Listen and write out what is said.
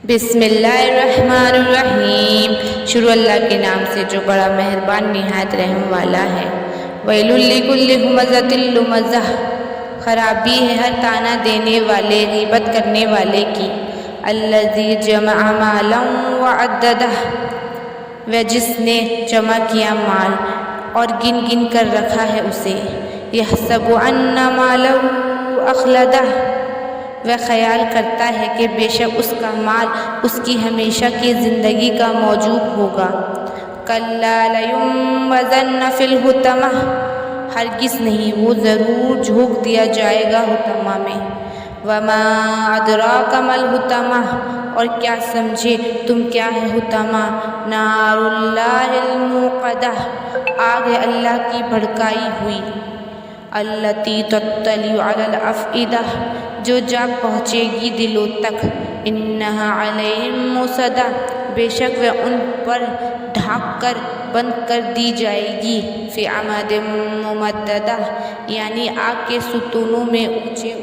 بسم اللہ الرحمن الرحیم، شروع اللہ کے نام سے جو بڑا مہربان نہایت رحم والا ہے۔ ویل لکل ہمزۃ لمزہ، خرابی ہے ہر طعنہ دینے والے غیبت کرنے والے کی۔ الذی جمع مالا وعددہ، وہ جس نے جمع کیا مال اور گن گن کر رکھا ہے اسے۔ یحسب ان مالہ اخلدہ، وہ خیال کرتا ہے کہ بے شک اس کا مال اس کی ہمیشہ کی زندگی کا موجود ہوگا۔ کلا لینبذن فی الحطمہ، ہرگز نہیں، وہ ضرور جھونک دیا جائے گا حطمہ میں۔ وما ادراک ما الحطمہ، اور کیا سمجھے تم کیا ہے حطمہ؟ نار اللہ الموقدہ، آگ ہے اللہ کی بھڑکائی ہوئی۔ التی تطلع علی الافئدہ، جو جا پہنچے گی دلوں تک۔ انہا علیہم مؤصدہ، بے شک وہ ان پر ڈھانپ کر بند کر دی جائے گی۔ فی عمد ممددہ، یعنی آگ کے ستونوں میں اونچے